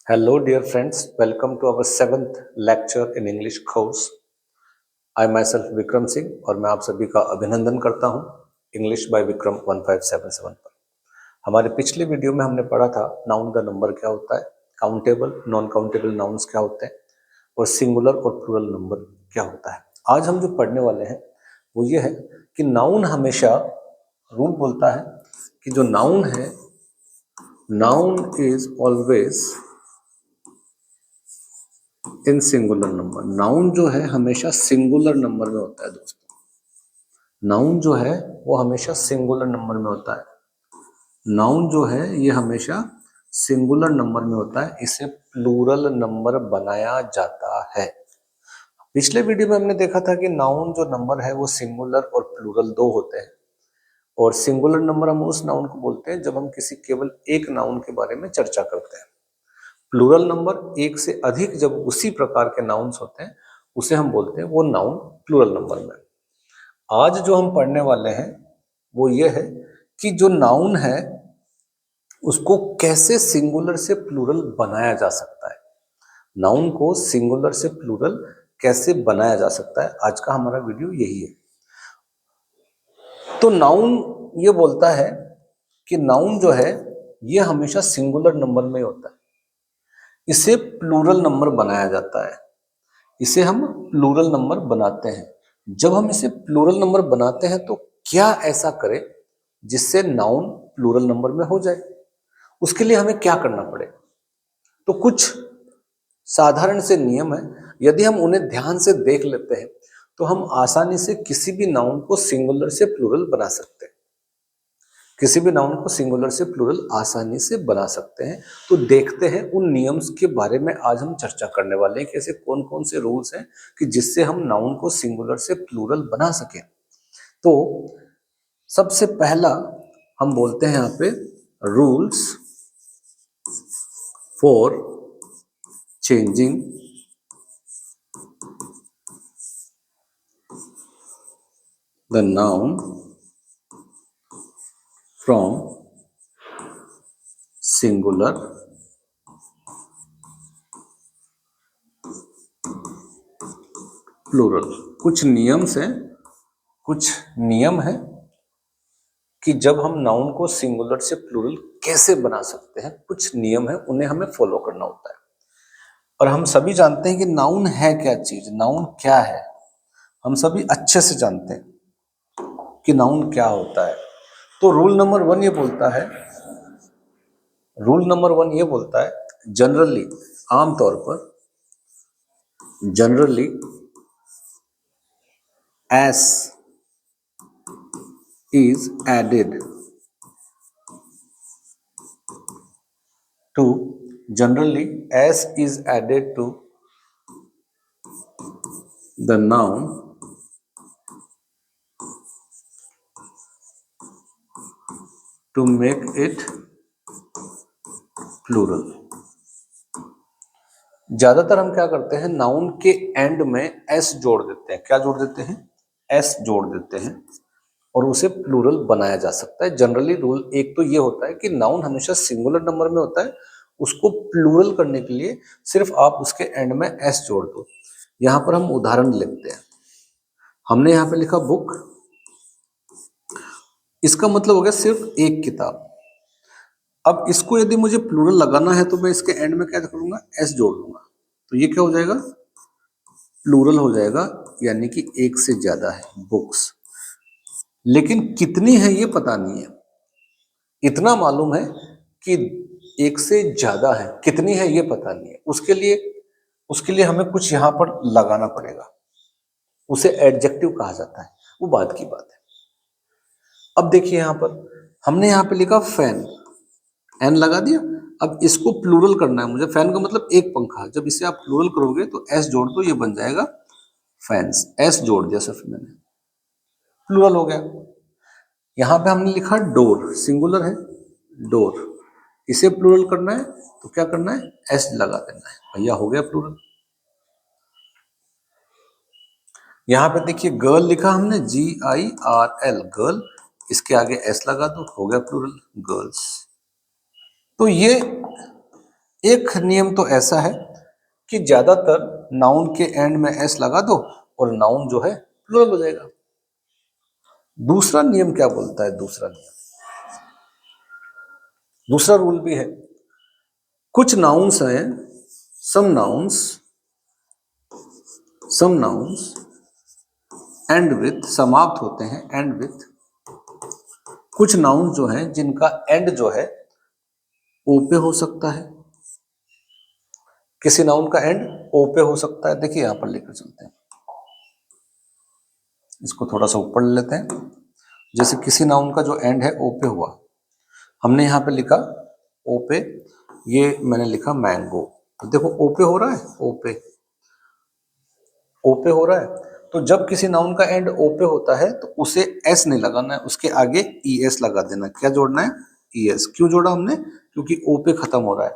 Hello, dear friends. Welcome to our seventh lecture in English course. I myself Vikram Singh और मैं आप सभी का अभिनंदन करता हूं इंग्लिश बाय विक्रम 1577 पर। हमारे पिछले वीडियो में हमने पढ़ा था नाउन द नंबर क्या होता है, काउंटेबल नॉन काउंटेबल नाउन्स क्या होते हैं और सिंगुलर और प्लूरल नंबर क्या होता है। आज हम जो पढ़ने वाले हैं वो ये है कि नाउन हमेशा रूल बोलता है कि जो नाउन है, noun is always in singular number. Noun जो है हमेशा सिंगुलर नंबर में होता है दोस्तों। नाउन जो है वो हमेशा सिंगुलर नंबर में होता है। नाउन जो है ये हमेशा सिंगुलर नंबर में होता है, इसे प्लूरल नंबर बनाया जाता है। पिछले वीडियो में हमने देखा था कि नाउन जो नंबर है वो सिंगुलर और प्लूरल दो होते हैं, और सिंगुलर नंबर हम उस नाउन को बोलते हैं जब हम किसी केवल एक नाउन के बारे में चर्चा करते हैं। प्लूरल नंबर एक से अधिक जब उसी प्रकार के नाउन्स होते हैं उसे हम बोलते हैं वो नाउन प्लूरल नंबर में। आज जो हम पढ़ने वाले हैं वो ये है कि जो नाउन है उसको कैसे सिंगुलर से प्लूरल बनाया जा सकता है। नाउन को सिंगुलर से प्लूरल कैसे बनाया जा सकता है, आज का हमारा वीडियो यही है। तो नाउन ये बोलता है कि नाउन जो है ये हमेशा सिंगुलर नंबर में होता है, इसे प्लूरल नंबर बनाया जाता है, इसे हम प्लूरल नंबर बनाते हैं। जब हम इसे प्लूरल नंबर बनाते हैं तो क्या ऐसा करें जिससे नाउन प्लूरल नंबर में हो जाए, उसके लिए हमें क्या करना पड़े। तो कुछ साधारण से नियम है, यदि हम उन्हें ध्यान से देख लेते हैं तो हम आसानी से किसी भी नाउन को सिंगुलर से प्लूरल बना सकते हैं। किसी भी नाउन को सिंगुलर से प्लूरल आसानी से बना सकते हैं। तो देखते हैं उन नियम्स के बारे में आज हम चर्चा करने वाले हैं कि ऐसे कौन कौन से रूल्स हैं कि जिससे हम नाउन को सिंगुलर से प्लूरल बना सकें। तो सबसे पहला हम बोलते हैं यहाँ पे rules for changing the noun from singular plural. कुछ नियम्स हैं, कुछ नियम है कि जब हम नाउन को सिंगुलर से प्लूरल कैसे बना सकते हैं। कुछ नियम है, उन्हें हमें फॉलो करना होता है। और हम सभी जानते हैं कि नाउन है क्या चीज, नाउन क्या है। हम सभी अच्छे से जानते हैं कि नाउन क्या होता है। तो रूल नंबर वन ये बोलता है, जनरली, आमतौर पर, generally S is added to generally s is added to the noun to make it plural। ज्यादातर हम क्या करते हैं, नाउन के एंड में s जोड़ देते हैं। क्या जोड़ देते हैं? s जोड़ देते हैं और उसे प्लूरल बनाया जा सकता है। जनरली रूल एक तो ये होता है कि नाउन हमेशा सिंगुलर नंबर में होता है, उसको प्लूरल करने के लिए सिर्फ आप उसके एंड में s जोड़ दो। यहां पर हम उदाहरण लेते हैं। हमने यहां पे लिखा बुक, इसका मतलब हो गया सिर्फ एक किताब। अब इसको यदि मुझे प्लूरल लगाना है तो मैं इसके एंड में क्या करूंगा, s जोड़ दूंगा। तो ये क्या हो जाएगा, प्लूरल हो जाएगा, यानी कि एक से ज्यादा है बुक्स। लेकिन कितनी है ये पता नहीं है। इतना मालूम है कि एक से ज्यादा है, कितनी है ये पता नहीं है। उसके लिए हमें कुछ यहां पर लगाना पड़ेगा, उसे एडजेक्टिव कहा जाता है, वो बात की बात है। अब देखिए यहां पर हमने यहां पे लिखा फैन, एन लगा दिया। अब इसको प्लूरल करना है मुझे। फैन का मतलब एक पंखा, जब इसे आप प्लूरल करोगे तो एस जोड़ दो, ये बन जाएगा फैंस। एस जोड़ दिया सिर्फ मैंने, प्लूरल हो गया। यहां पे हमने लिखा डोर, सिंगुलर है डोर, इसे प्लूरल करना है तो क्या करना है, एस लगा देना है, भैया हो गया प्लूरल। यहां पे देखिए गर्ल लिखा हमने, GIRL, गर्ल, इसके आगे एस लगा दो, हो गया प्लूरल, गर्ल्स। तो ये एक नियम तो ऐसा है कि ज्यादातर नाउन के एंड में एस लगा दो और नाउन जो है प्लूरल हो जाएगा। दूसरा नियम क्या बोलता है? दूसरा रूल भी है। कुछ नाउन्स हैं, सम नाउन्स एंड विथ, समाप्त होते हैं एंड विथ। कुछ नाउन जो हैं जिनका एंड जो है ओ पे हो सकता है, किसी नाउन का एंड ओ पे हो सकता है। देखिए यहां पर लेकर चलते हैं, इसको थोड़ा सा ऊपर ले लेते हैं। जैसे किसी नाउन का जो एंड है ओ पे हुआ, हमने यहां पे लिखा ओ पे, ये मैंने लिखा मैंगो, तो देखो ओ पे हो रहा है, ओ पे हो रहा है। तो जब किसी नाउन का एंड ओ पे होता है तो उसे एस नहीं लगाना है, उसके आगे ई एस लगा देना। क्या जोड़ना है? E S. क्यों जोड़ा हमने? क्योंकि ओ पे खत्म हो रहा है।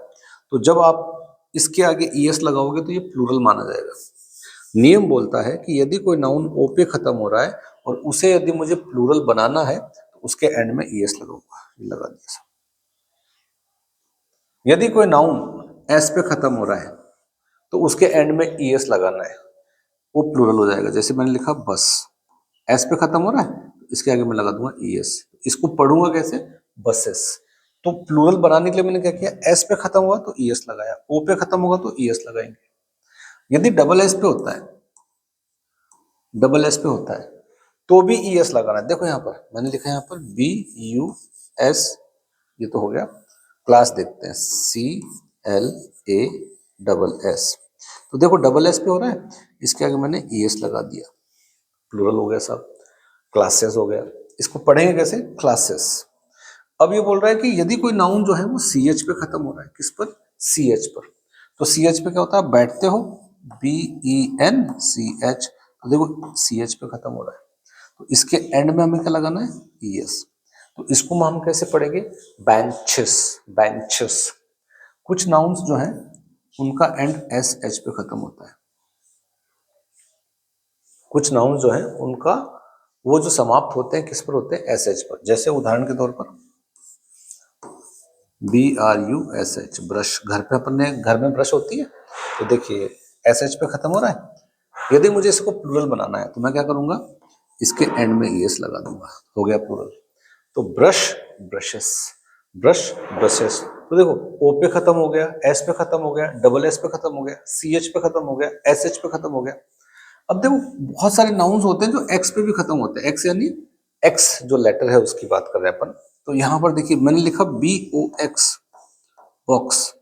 तो जब आप इसके आगे ई एस लगाओगे तो ये प्लूरल माना जाएगा। नियम बोलता है कि यदि कोई नाउन ओ पे खत्म हो रहा है और उसे यदि मुझे प्लूरल बनाना है तो उसके एंड में ई एस लगाऊंगा। लगा दिया। यदि कोई नाउन एस पे खत्म हो रहा है तो उसके एंड में ई एस लगाना है, वो प्लूरल हो जाएगा। जैसे मैंने लिखा बस, एस पे खत्म हो रहा है तो इसके आगे मैं लगा दूंगा ई एस। इसको पढ़ूंगा कैसे? बसेस। तो प्लूरल बनाने के लिए मैंने क्या किया? एस पे खत्म हुआ तो ई एस लगाया, ओ पे खत्म होगा तो ई एस लगाएंगे। यदि डबल एस पे होता है, डबल एस पे होता है तो भी ई एस लगाना है। देखो यहाँ पर मैंने लिखा है, यहाँ पर बी यू एस, ये तो हो गया। क्लास देखते हैं, C L A double S. तो देखो डबल एस पे हो रहा है, इसके आगे मैंने ई एस लगा दिया, प्लूरल हो गया सब। क्लासेस हो गया। इसको पढ़ेंगे कैसे? क्लासेस। अब ये बोल रहा है कि यदि कोई नाउन जो है वो सी एच पे खत्म हो रहा है, किस पर? सी एच पर। तो सी एच पे क्या होता है? बैठते हो, B E N C H. तो देखो सी एच पे खत्म हो रहा है तो इसके एंड में हमें क्या लगाना है? E S. तो इसको हम कैसे पढ़ेंगे? Benches, benches. कुछ नाउन्स जो हैं उनका एंड एस एच पे खत्म होता है। कुछ नाउन जो है उनका वो जो समाप्त होते हैं किस पर होते हैं? एस एच पर। जैसे उदाहरण के तौर पर B R U S H, brush. घर पे अपने घर में ब्रश होती है, तो देखिए एस एच पे खत्म हो रहा है। यदि मुझे इसको प्लूरल बनाना है तो मैं क्या करूंगा? इसके एंड में ई एस लगा दूंगा, हो गया प्लूरल। तो ब्रश, ब्रशेस, ब्रश, ब्रशेस। तो देखो ओ पे खत्म हो गया, एस पे खत्म हो गया, डबल एस पे खत्म हो गया, सी एच पे खत्म हो गया, एस एच पे खत्म हो गया। अब देखो बहुत सारे नाउन्स होते हैं जो एक्स पे भी खत्म होते हैं। एक्स यानी एक्स जो लेटर है उसकी बात कर रहे हैं अपन। तो यहां पर देखिए मैंने लिखा बी ओ एक्स, बॉक्स।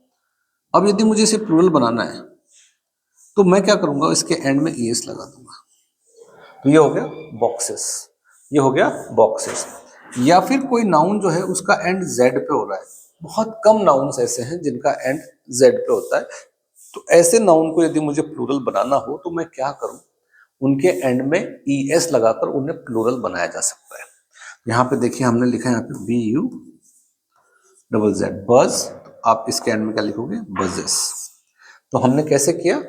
अब यदि मुझे इसे प्लूरल बनाना है तो मैं क्या करूंगा? इसके एंड में ई एस लगा दूंगा, तो ये हो गया बॉक्सेस, ये हो गया बॉक्सेस। या फिर कोई नाउन जो है उसका एंड जेड पे हो रहा है, बहुत कम नाउन्स ऐसे हैं जिनका एंड जेड पे होता है। तो ऐसे नाउन को यदि मुझे प्लूरल बनाना हो तो मैं क्या करूं? उनके एंड में ई एस लगाकर उन्हें प्लूरल बनाया जा सकता है। यहाँ पे देखिए हमने लिखा है यहाँ पे बी यू डबल जेड, बज। आप इसके एंड में क्या लिखोगे? बजेस। तो हमने कैसे किया?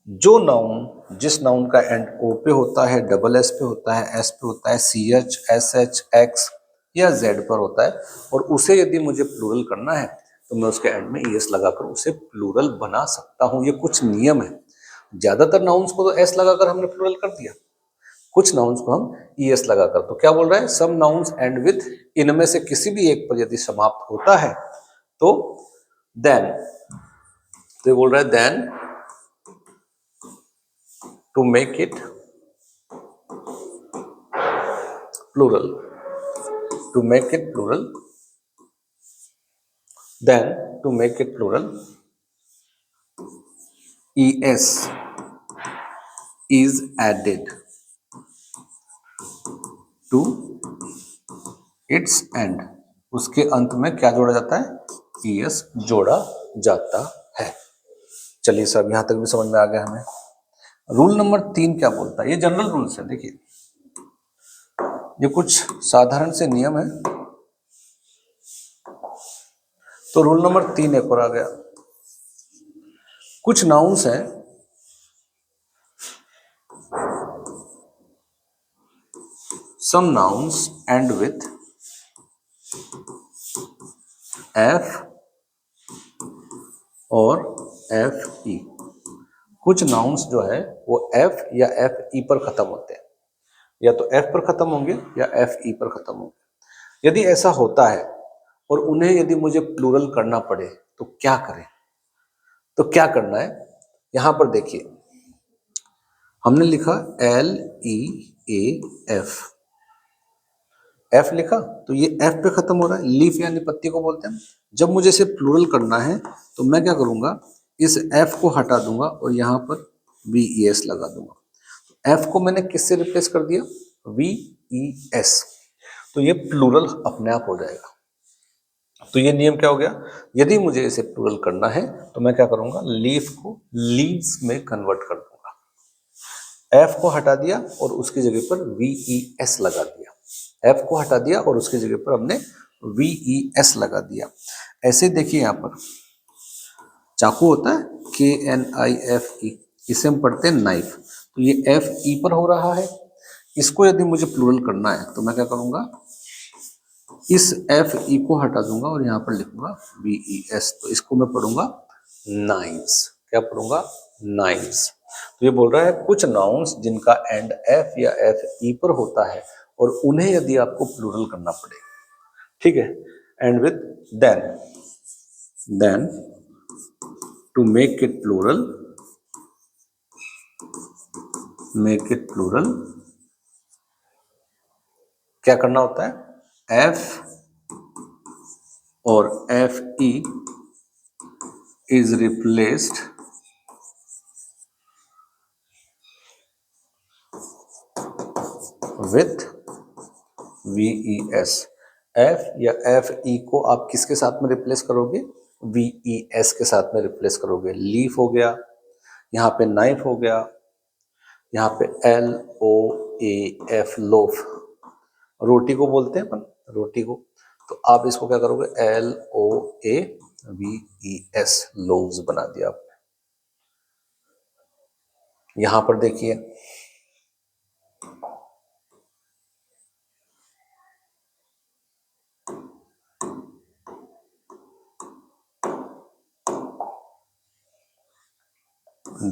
जो नाउन, जिस नाउन का एंड ओ पे होता है, डबल एस पे होता है, एस पे होता है, C H, S H, X या जेड पर होता है, और उसे यदि मुझे प्लूरल करना है तो मैं उसके एंड में ई एस लगाकर उसे प्लूरल बना सकता हूं। ये कुछ नियम है। ज्यादातर नाउन्स को तो एस लगाकर हमने प्लूरल कर दिया, कुछ नाउन्स को हम ई एस लगाकर। तो क्या बोल रहा है? सम नाउन्स एंड विथ, इनमें से किसी भी एक पर यदि समाप्त होता है तो देन, तो ये बोल रहा है then to make it plural, to make it plural, then to make it plural, es is added to its end। उसके अंत में क्या जोड़ा जाता है? es जोड़ा जाता है। चलिए सब यहां तक भी समझ में आ गया हमें। रूल नंबर 3 क्या बोलता है? ये जनरल रूल्स है, देखिए ये कुछ साधारण से नियम है। तो रूल नंबर 3 एक और आ गया। कुछ नाउन्स हैं some nouns end with f, और एफ ई। कुछ नाउन्स जो है वो एफ या एफ ई पर खत्म होते हैं, या तो एफ पर खत्म होंगे या एफ ई पर खत्म होंगे। यदि ऐसा होता है और उन्हें यदि मुझे प्लूरल करना पड़े तो क्या करें? तो क्या करना है, यहां पर देखिए हमने लिखा L E A F, F लिखा तो ये एफ पे खत्म हो रहा है, लीफ यानी पत्ती को बोलते हैं। जब मुझे इसे प्लूरल करना है तो मैं क्या करूंगा, इस एफ को हटा दूंगा और यहाँ पर वी ई एस लगा दूंगा। एफ को मैंने किससे रिप्लेस कर दिया, वी ई एस, तो ये प्लूरल अपने आप हो जाएगा। तो ये नियम क्या हो गया, यदि मुझे इसे प्लूरल करना है तो मैं क्या करूंगा, लीफ को लीव्स में कन्वर्ट कर दूंगा। एफ को हटा दिया और उसकी जगह पर वी ई एस लगा दिया, एफ को हटा दिया और उसकी जगह पर हमने वी ई एस लगा दिया। ऐसे देखिए यहाँ पर चाकू होता है के एन आई एफ ई, इसे हम पढ़ते हैं नाइफ, तो ये एफ ई पर हो रहा है। इसको यदि मुझे प्लूरल करना है तो मैं क्या करूंगा, इस एफ ई को हटा दूंगा और यहाँ पर लिखूंगा वी ई एस, तो इसको मैं पढ़ूंगा नाइव्स। क्या पढ़ूंगा, नाइव्स। तो ये बोल रहा है कुछ नाउन्स जिनका एंड एफ या एफ ई पर होता है और उन्हें यदि आपको प्लूरल करना पड़े, ठीक है, and with then to make it plural क्या करना होता है, एफ और F E is replaced with V E S. F या एफ ई को आप किसके साथ में रिप्लेस करोगे, वी ई एस के साथ में रिप्लेस करोगे। लीफ हो गया, यहाँ पे नाइफ हो गया, यहाँ पे L O A F loaf, रोटी को बोलते हैं अपन, रोटी को, तो आप इसको क्या करोगे, L O A V E S, loaves बना दिया आपने। यहां पर देखिए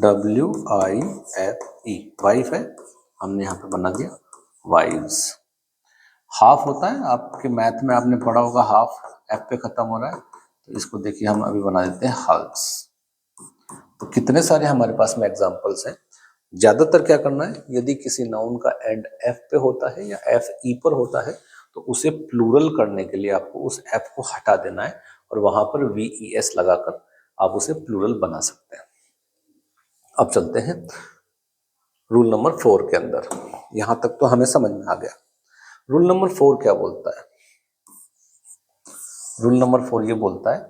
W I F E, wife है, हमने यहाँ पे बना दिया वाइव्स। हाफ होता है, आपके मैथ में आपने पढ़ा होगा हाफ एफ पे खत्म हो रहा है, तो इसको देखिए हम अभी बना देते हैं हल्स। तो कितने सारे हमारे पास में एग्जांपल्स हैं। ज्यादातर क्या करना है, यदि किसी नाउन का एंड एफ पे होता है या एफ ई पर होता है तो उसे प्लूरल करने के लिए आपको उस एफ को हटा देना है और वहां पर वी ई एस लगाकर आप उसे प्लूरल बना सकते हैं। अब चलते हैं रूल नंबर 4 के अंदर। यहां तक तो हमें समझ में आ गया। रूल नंबर 4 क्या बोलता है, रूल नंबर 4 ये बोलता है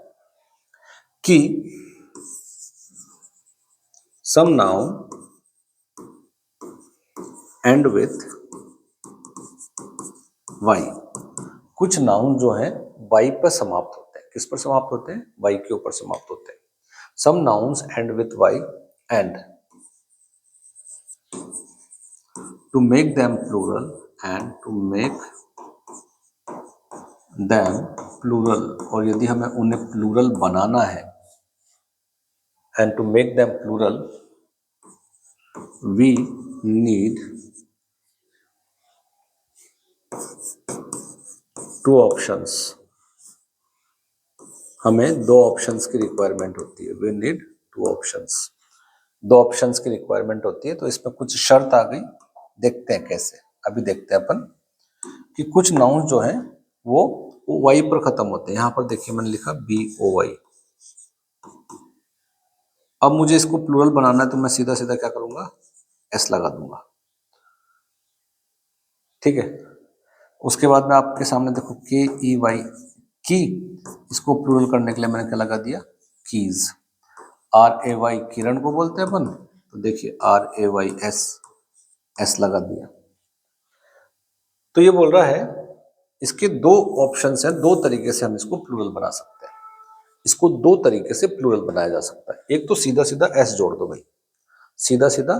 कि सम नाउन एंड विथ वाई, कुछ नाउन जो है वाई पर समाप्त होते हैं। किस पर समाप्त होते हैं, वाई के ऊपर समाप्त होते हैं। Some nouns end with Y and to make them plural and to make them plural, और यदि हमें उन्हें प्लूरल बनाना है, and to make them plural we need 2 options. हमें 2 ऑप्शंस की रिक्वायरमेंट होती है, वी नीड 2 ऑप्शंस। 2 ऑप्शंस की रिक्वायरमेंट होती है, तो इसमें कुछ शर्त आ गई, देखते हैं कैसे। अभी देखते हैं अपन कि कुछ नाउन जो है वो वाई पर खत्म होते हैं। यहां पर देखिए मैंने लिखा बी ओ वाई। अब मुझे इसको प्लूरल बनाना है तो मैं सीधा सीधा क्या करूंगा, एस लगा दूंगा, ठीक है। उसके बाद में आपके सामने देखो के ई वाई, की, इसको प्लूरल करने के लिए मैंने क्या लगा दिया, कीज। आर ए वाई किरण को बोलते हैं अपन, तो देखिए R A Y S, S लगा दिया। तो ये बोल रहा है इसके 2 ऑप्शंस हैं, 2 तरीके से हम इसको प्लूरल बना सकते हैं। इसको 2 तरीके से प्लूरल बनाया जा सकता है। एक तो सीधा सीधा एस जोड़ दो भाई, सीधा सीधा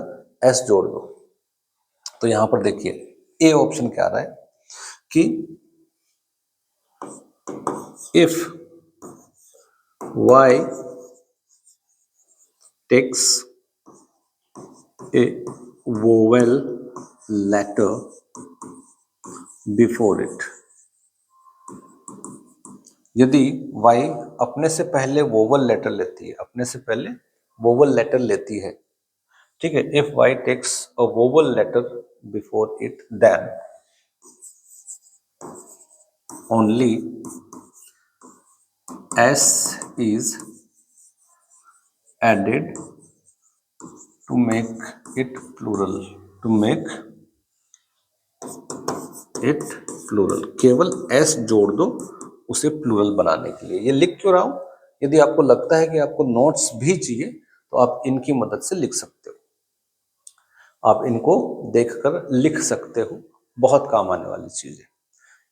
एस जोड़ दो। तो यहां पर देखिए ए ऑप्शन क्या आ रहा है कि if y takes a vowel letter before it. यदि y अपने से पहले वोवल लेटर लेती है, अपने से पहले वोवल लेटर लेती है, ठीक है, if y takes a vowel letter before it, then only s is added to make it plural, to make it plural. केवल s जोड़ दो उसे प्लूरल बनाने के लिए। ये लिख क्यों रहा हूं? यदि आपको लगता है कि आपको नोट्स भी चाहिए तो आप इनकी मदद से लिख सकते हो, आप इनको देखकर लिख सकते हो, बहुत काम आने वाली चीज है।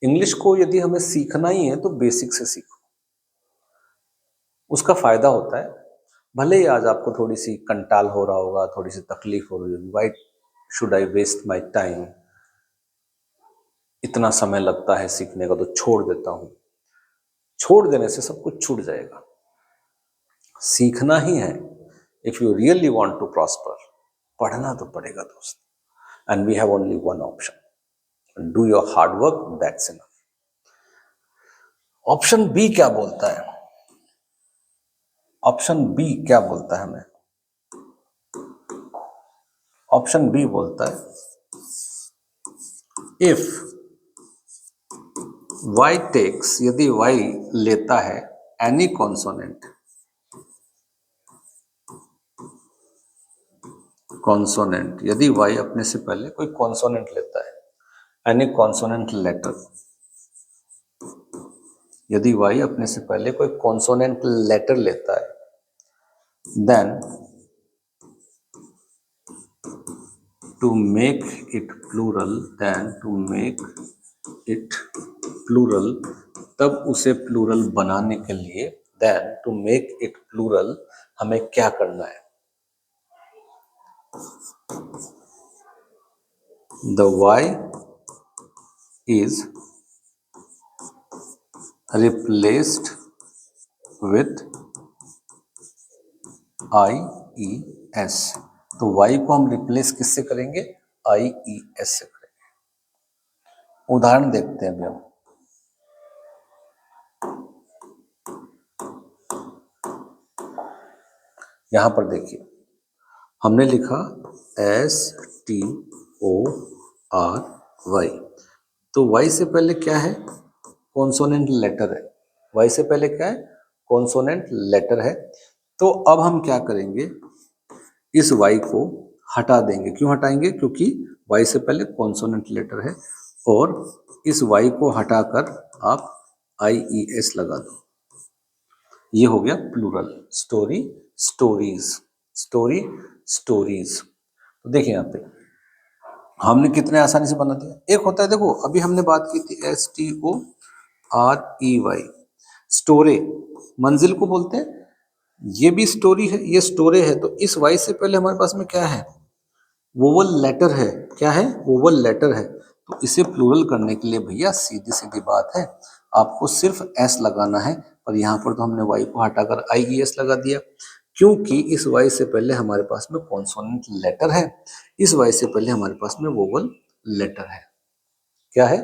इंग्लिश को यदि हमें सीखना ही है तो बेसिक से सीखो, उसका फायदा होता है। भले ही आज आपको थोड़ी सी कंटाल हो रहा होगा, थोड़ी सी तकलीफ हो रही होगी, why should I waste my time, इतना समय लगता है सीखने का तो छोड़ देता हूं। छोड़ देने से सब कुछ छूट जाएगा। सीखना ही है। If you really want to prosper, पढ़ना तो पड़ेगा दोस्त। And we have only one option, do your hard work, that's enough. Option B क्या बोलता है? ऑप्शन बी क्या बोलता है हमें? ऑप्शन बी बोलता है इफ y टेक्स, यदि y लेता है एनी कॉन्सोनेंट, कॉन्सोनेंट, यदि y अपने से पहले कोई कॉन्सोनेंट लेता है, एनी कॉन्सोनेंट लेटर, यदि y अपने से पहले कोई कॉन्सोनेंट लेटर लेता है, then to make it plural, then to make it plural, तब उसे प्लूरल बनाने के लिए, then to make it plural, हमें क्या करना है? The y is replaced with IES। तो y को हम रिप्लेस किससे करेंगे? IES से करेंगे। उदाहरण देखते हैं अभी हम। यहां पर देखिए, हमने लिखा STORY, तो y से पहले क्या है? कॉन्सोनेंट लेटर है। y से पहले क्या है? कॉन्सोनेंट लेटर है। तो अब हम क्या करेंगे? इस y को हटा देंगे। क्यों हटाएंगे? क्योंकि y से पहले कॉन्सोनेंट लेटर है, और इस y को हटाकर आप IES लगा दो। ये हो गया plural. Story, stories, story, stories. तो देखिए यहाँ पे हमने कितने आसानी से बना दिया। एक होता है, देखो अभी हमने बात की थी STOREY, स्टोरे, मंजिल को बोलते हैं। ये भी स्टोरी है, ये स्टोरे है। तो इस वाई से पहले हमारे पास में क्या है? वोवल लेटर है। क्या है? वोवल लेटर है। तो इसे प्लूरल करने के लिए भैया सीधी सीधी बात है, आपको सिर्फ एस लगाना है। और यहाँ पर तो हमने वाई को हटाकर IES लगा दिया, क्योंकि इस वाई से पहले हमारे पास में कॉन्सोनेंट लेटर है, इस वाई से पहले हमारे पास में वोवल लेटर है। क्या है?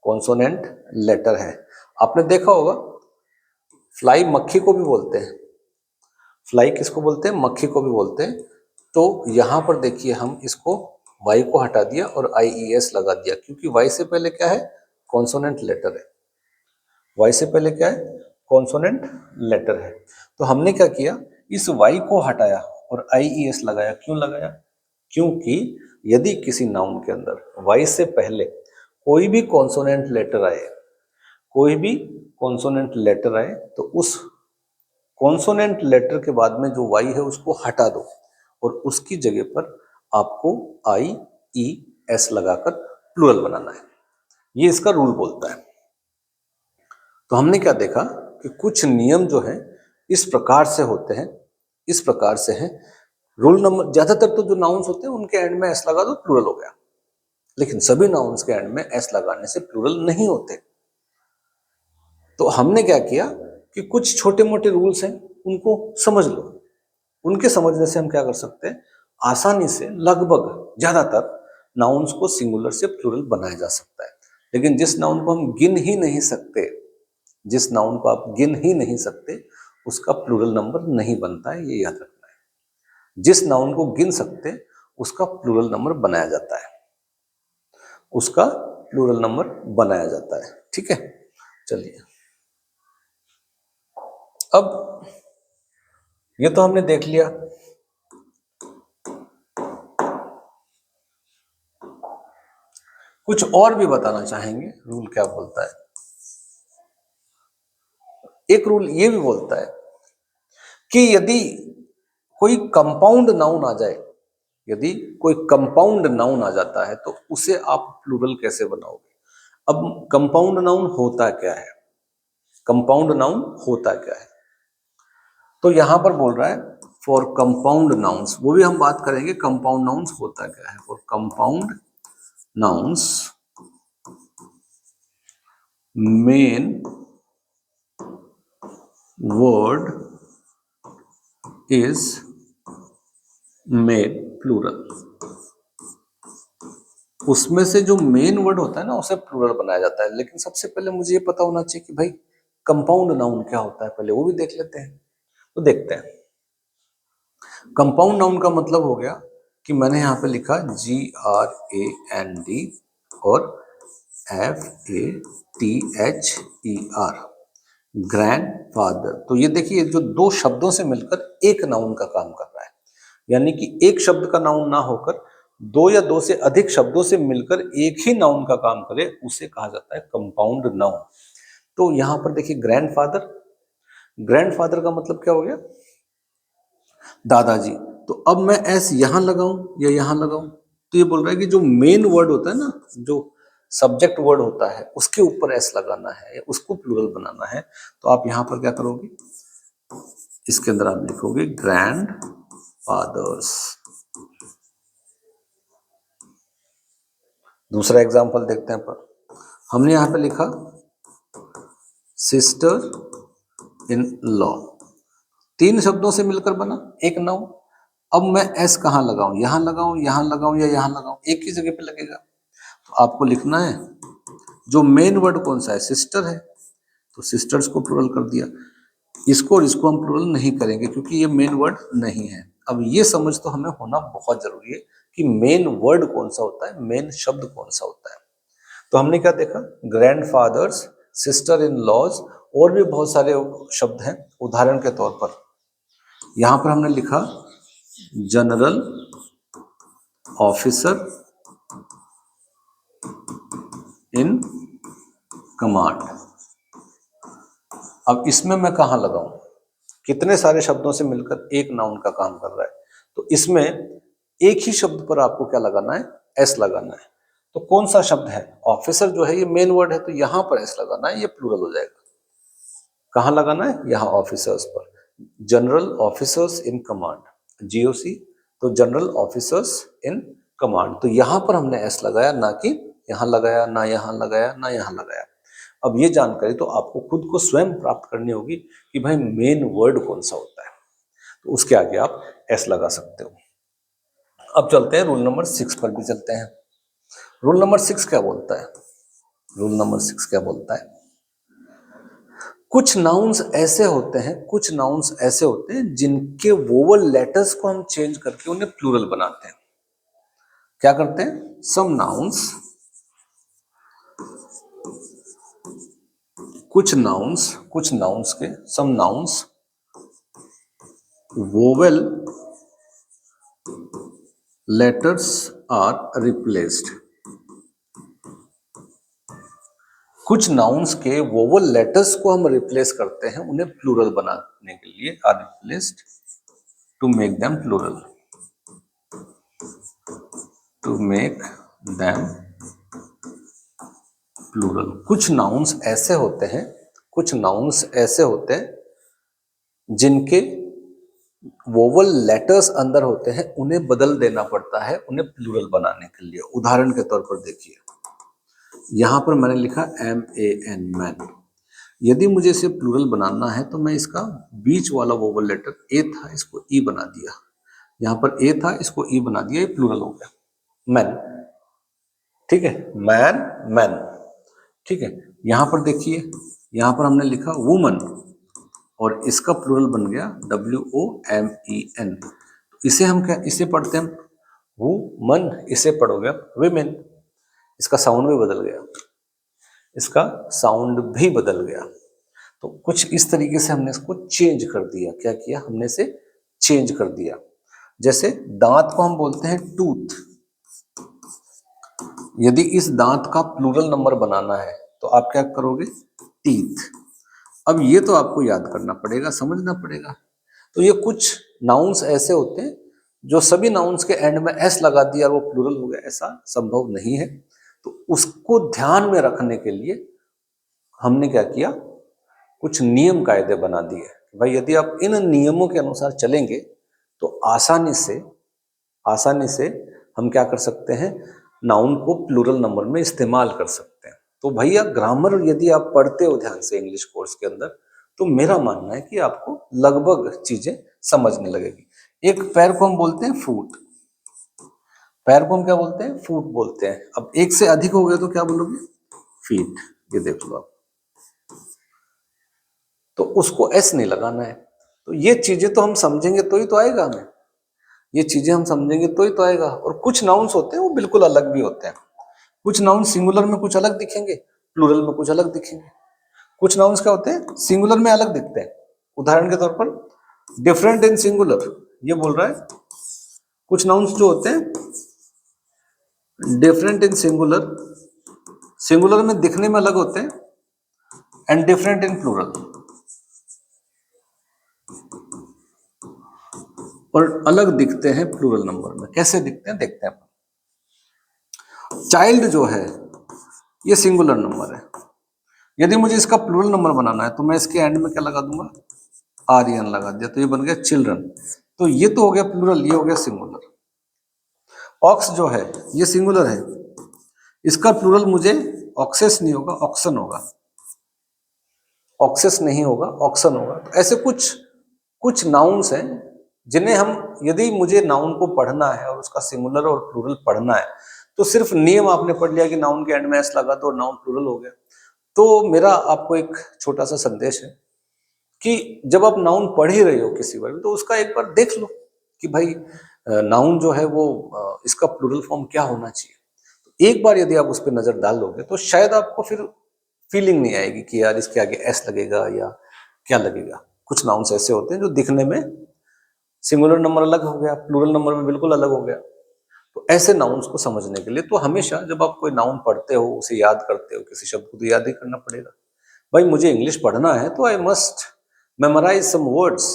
कॉन्सोनेंट लेटर है। आपने देखा होगा, फ्लाई मक्खी को भी बोलते हैं। फ्लाई किसको बोलते हैं? मक्खी को भी बोलते हैं। तो यहां पर देखिए, हम इसको y को हटा दिया और IES लगा दिया, क्योंकि y से पहले क्या है? कॉन्सोनेंट लेटर है। y से पहले क्या है? कॉन्सोनेंट लेटर है। तो हमने क्या किया? इस y को हटाया और IES लगाया। क्यों लगाया? क्योंकि यदि किसी नाउन के अंदर y से पहले कोई भी कॉन्सोनेंट लेटर आए, कोई भी कॉन्सोनेंट लेटर आए, तो उस कॉन्सोनेंट लेटर के बाद में जो y है उसको हटा दो, और उसकी जगह पर आपको IES लगाकर प्लूरल बनाना है। ये इसका रूल बोलता है। तो हमने क्या देखा कि कुछ नियम जो है इस प्रकार से होते हैं, इस प्रकार से हैं। रूल नंबर, ज्यादातर तो जो नाउन्स होते हैं उनके एंड में एस लगा दो, प्लूरल हो गया। लेकिन सभी नाउन्स के एंड में एस लगाने से प्लूरल नहीं होते। तो हमने क्या किया कि कुछ छोटे मोटे रूल्स हैं, उनको समझ लो। उनके समझने से हम क्या कर सकते हैं, आसानी से लगभग ज्यादातर नाउन्स को सिंगुलर से प्लूरल बनाया जा सकता है। लेकिन जिस नाउन को हम गिन ही नहीं सकते, जिस नाउन को आप गिन ही नहीं सकते, उसका प्लूरल नंबर नहीं बनता है, ये याद रखना है। जिस नाउन को गिन सकते उसका प्लूरल नंबर बनाया जाता है, उसका प्लूरल नंबर बनाया जाता है। ठीक है, चलिए अब ये तो हमने देख लिया। कुछ और भी बताना चाहेंगे, रूल क्या बोलता है? एक रूल ये भी बोलता है कि यदि कोई कंपाउंड नाउन आ जाए, यदि कोई कंपाउंड नाउन आ जाता है तो उसे आप प्लूरल कैसे बनाओगे? अब कंपाउंड नाउन होता क्या है, कंपाउंड नाउन होता क्या है? तो यहां पर बोल रहा है फॉर कंपाउंड नाउन्स, वो भी हम बात करेंगे कंपाउंड नाउन्स होता क्या है। For compound nouns main word is made plural. उसमें से जो मेन वर्ड होता है ना उसे प्लूरल बनाया जाता है। लेकिन सबसे पहले मुझे ये पता होना चाहिए कि भाई कंपाउंड नाउन क्या होता है, पहले वो भी देख लेते हैं। तो देखते हैं, कंपाउंड नाउन का मतलब हो गया कि मैंने यहाँ पे लिखा GRAND और FATHER, ग्रैंडफादर। तो ये देखिए जो दो शब्दों से मिलकर एक नाउन का काम कर रहा है, यानी कि एक शब्द का नाउन ना होकर दो या दो से अधिक शब्दों से मिलकर एक ही नाउन का काम करे, उसे कहा जाता है कंपाउंड नाउन। तो यहां पर देखिए ग्रैंडफादर, ग्रैंडफादर का मतलब क्या हो गया, दादाजी। तो अब मैं एस यहां लगाऊं या यहां लगाऊं? तो ये बोल रहा है कि जो मेन वर्ड होता है ना, जो सब्जेक्ट वर्ड होता है उसके ऊपर एस लगाना है, उसको प्लूरल बनाना है। तो आप यहां पर क्या करोगे, इसके अंदर आप लिखोगे ग्रैंड फादर्स। दूसरा एग्जांपल देखते हैं। पर हमने यहां पे लिखा सिस्टर इन लॉ, तीन शब्दों से मिलकर बना एक नाउन। अब मैं एस कहां लगाऊं, यहां लगाऊं, यहां लगाऊं या यहां लगाऊं? एक ही जगह पे लगेगा। तो आपको लिखना है जो मेन वर्ड कौन सा है, सिस्टर है, तो सिस्टर्स को प्लूरल कर दिया। इसको और इसको हम प्लूरल नहीं करेंगे क्योंकि ये मेन वर्ड नहीं है। अब ये समझ तो हमें होना बहुत जरूरी है कि मेन वर्ड कौन सा होता है, मेन शब्द कौन सा होता है। तो हमने क्या देखा, ग्रैंडफादर्स, सिस्टर इन लॉज, और भी बहुत सारे शब्द हैं। उदाहरण के तौर पर यहां पर हमने लिखा जनरल ऑफिसर इन कमांड। अब इसमें मैं कहां लगाऊं, कितने सारे शब्दों से मिलकर एक नाउन का काम कर रहा है, तो इसमें एक ही शब्द पर आपको क्या लगाना है, एस लगाना है। तो कौन सा शब्द है, ऑफिसर जो है ये मेन वर्ड है, तो यहां पर एस लगाना है, ये प्लूरल हो जाएगा। कहां लगाना है, यहां ऑफिसर्स पर। General officers in command, GOC, तो जनरल ऑफिसर्स इन कमांड। तो यहां पर हमने एस लगाया, ना कि यहां लगाया, ना यहां लगाया, ना यहां लगाया। अब ये जानकारी तो आपको खुद को स्वयं प्राप्त करनी होगी कि भाई मेन वर्ड कौन सा होता है, तो उसके आगे आप एस लगा सकते हो। अब चलते हैं रूल नंबर 6 पर भी चलते हैं। रूल नंबर 6 क्या बोलता है, रूल नंबर 6 क्या बोलता है, कुछ नाउन्स ऐसे होते हैं, कुछ नाउन्स ऐसे होते हैं जिनके वोवल लेटर्स को हम चेंज करके उन्हें प्लूरल बनाते हैं। क्या करते हैं, सम नाउन्स, कुछ नाउन्स के some nouns vowel letters are replaced. कुछ नाउन्स के वोवल लेटर्स को हम रिप्लेस करते हैं उन्हें प्लूरल बनाने के लिए, are replaced to make them plural, to make them plural. कुछ नाउन्स ऐसे होते हैं, कुछ नाउन्स ऐसे होते हैं जिनके वोवल लेटर्स अंदर होते हैं, उन्हें बदल देना पड़ता है उन्हें प्लूरल बनाने के लिए। उदाहरण के तौर पर देखिए, यहां पर मैंने लिखा MAN, मैन। यदि मुझे इसे प्लूरल बनाना है तो मैं इसका बीच वाला वोवल लेटर ए था, इसको ई बना दिया। यहाँ पर ए था, इसको ई बना दिया, ये प्लूरल हो गया मैन। ठीक है, मैन मैन। ठीक है, यहां पर देखिए, यहां पर हमने लिखा वुमन और इसका प्लूरल बन गया WOMEN। इसे हम क्या, इसे पढ़ते हैं वुमन, इसे पढ़ोगे विमेन। इसका साउंड भी बदल गया, इसका साउंड भी बदल गया। तो कुछ इस तरीके से हमने इसको चेंज कर दिया। क्या किया हमने, इसे चेंज कर दिया। जैसे दांत को हम बोलते हैं टूथ, यदि इस दांत का प्लूरल नंबर बनाना है तो आप क्या करोगे, टीथ। अब ये तो आपको याद करना पड़ेगा, समझना पड़ेगा। तो ये कुछ नाउन्स ऐसे होते हैं जो सभी नाउन्स के एंड में एस लगा दिया और वो प्लूरल हो गया, ऐसा संभव नहीं है। तो उसको ध्यान में रखने के लिए हमने क्या किया, कुछ नियम कायदे बना दिए। भाई यदि आप इन नियमों के अनुसार चलेंगे तो आसानी से हम क्या कर सकते हैं, नाउन को प्लूरल नंबर में इस्तेमाल कर सकते हैं। तो भैया ग्रामर यदि आप पढ़ते हो ध्यान से इंग्लिश कोर्स के अंदर, तो मेरा मानना है कि आपको लगभग चीजें समझने लगेगी। एक पैर को हम बोलते हैं फुट, पैर को हम क्या बोलते हैं, फुट बोलते हैं। अब एक से अधिक हो गया तो क्या बोलोगे, फीट। ये देख लो आप, तो उसको एस नहीं लगाना है। तो ये चीजें तो हम समझेंगे तो ही तो आएगा हमें, ये चीजें हम समझेंगे तो ही तो आएगा। और कुछ नाउन्स होते हैं वो बिल्कुल अलग भी होते हैं। कुछ नाउन सिंगुलर में कुछ अलग दिखेंगे, प्लूरल में कुछ अलग दिखेंगे। कुछ नाउन्स क्या होते हैं, सिंगुलर में अलग दिखते हैं। उदाहरण के तौर पर डिफरेंट इन सिंगुलर, ये बोल रहा है। कुछ नाउन्स जो होते हैं डिफरेंट इन सिंगुलर, सिंगुलर में दिखने में अलग होते हैं, एंड डिफरेंट इन प्लूरल, और अलग दिखते हैं प्लूरल नंबर में। कैसे दिखते हैं देखते हैं। चाइल्ड जो है ये सिंगुलर नंबर है, यदि मुझे इसका प्लूरल नंबर बनाना है तो मैं इसके एंड में क्या लगा दूंगा, REN लगा दिया, तो ये बन गया चिल्ड्रन। तो ये तो हो गया प्लूरल, ये हो गया सिंगुलर। ऑक्स जो है ये सिंगुलर है, इसका प्लूरल मुझे ऑक्सेस नहीं होगा, ऑक्सन होगा। ऑक्सेस नहीं होगा, ऑक्सन होगा। तो ऐसे कुछ नाउन्स हैं जिन्हें हम, यदि मुझे नाउन को पढ़ना है और उसका सिंगुलर और प्लूरल पढ़ना है, तो सिर्फ नियम आपने पढ़ लिया कि नाउन के एंड में एस लगा दो, नाउन प्लूरल हो गया। तो मेरा आपको एक छोटा सा संदेश है कि जब आप नाउन पढ़ ही रहे हो किसी वर्ड में, तो उसका एक बार देख लो कि भाई नाउन जो है वो इसका प्लूरल फॉर्म क्या होना चाहिए। तो एक बार यदि आप उस पर नजर डाल लोगे तो शायद आपको फिर फीलिंग नहीं आएगी कि यार इसके आगे एस लगेगा या क्या लगेगा। कुछ नाउन्स ऐसे होते हैं जो दिखने में सिंगुलर नंबर अलग हो गया, प्लूरल नंबर में बिल्कुल अलग हो गया। तो ऐसे नाउन्स को समझने के लिए तो हमेशा जब आप कोई नाउन पढ़ते हो, उसे याद करते हो, किसी शब्द को तो याद ही करना पड़ेगा। भाई मुझे इंग्लिश पढ़ना है तो I must memorise some words,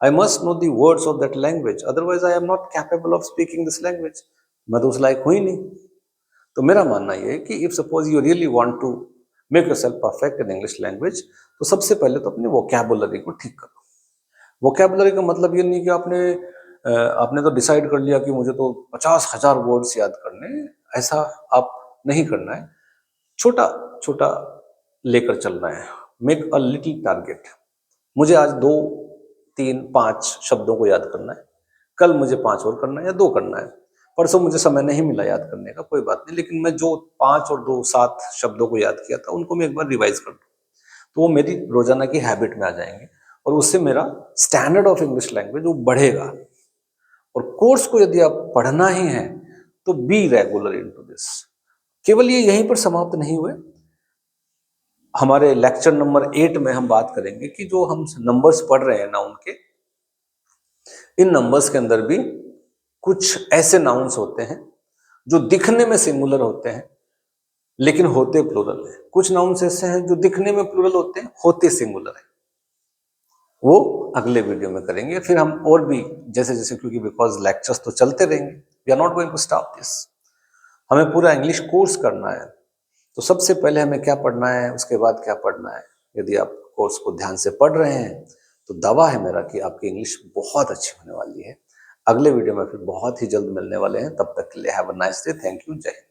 I must know the words of that language, otherwise I am not capable of speaking this language. मैं तो उस लायक हूं ही नहीं। तो मेरा मानना यह है कि if suppose you really want to make yourself perfect in English language, तो सबसे पहले तो अपनी वोकैबुलरी को ठीक करो। वोकैबुलरी का मतलब ये नहीं कि आपने तो डिसाइड कर लिया कि मुझे तो 50,000 वर्ड्स याद करने, ऐसा आप नहीं करना है। छोटा छोटा लेकर चलना है। Make a little target. मुझे आज 2, 3, 5 शब्दों को याद करना है, कल मुझे 5 और करना है या 2 करना है, परसों मुझे समय नहीं मिला याद करने का, कोई बात नहीं, लेकिन मैं जो 5 और 2 7 शब्दों को याद किया था उनको मैं एक बार रिवाइज कर दूं, तो वो मेरी रोजाना की हैबिट में आ जाएंगे और उससे मेरा स्टैंडर्ड ऑफ इंग्लिश लैंग्वेज वो बढ़ेगा। और कोर्स को यदि आप पढ़ना ही है तो बी रेगुलर इनटू दिस। केवल ये यहीं पर समाप्त नहीं हुए। हमारे लेक्चर नंबर 8 में हम बात करेंगे कि जो हम नंबर्स पढ़ रहे हैं नाउन के, इन नंबर्स के अंदर भी कुछ ऐसे नाउन्स होते हैं जो दिखने में सिंगुलर होते हैं लेकिन होते प्लूरल है। कुछ नाउन्स ऐसे हैं जो दिखने में प्लूरल होते हैं, होते सिंगुलर है। वो अगले वीडियो में करेंगे। फिर हम और भी जैसे जैसे, क्योंकि बिकॉज लेक्चर्स तो चलते रहेंगे, we are not going to stop this. हमें पूरा इंग्लिश कोर्स करना है, तो सबसे पहले हमें क्या पढ़ना है, उसके बाद क्या पढ़ना है। यदि आप कोर्स को ध्यान से पढ़ रहे हैं तो दावा है मेरा कि आपकी इंग्लिश बहुत अच्छी होने वाली है। अगले वीडियो में फिर बहुत ही जल्द मिलने वाले हैं। तब तक के लिए have a nice day. Thank you. जय हिंद।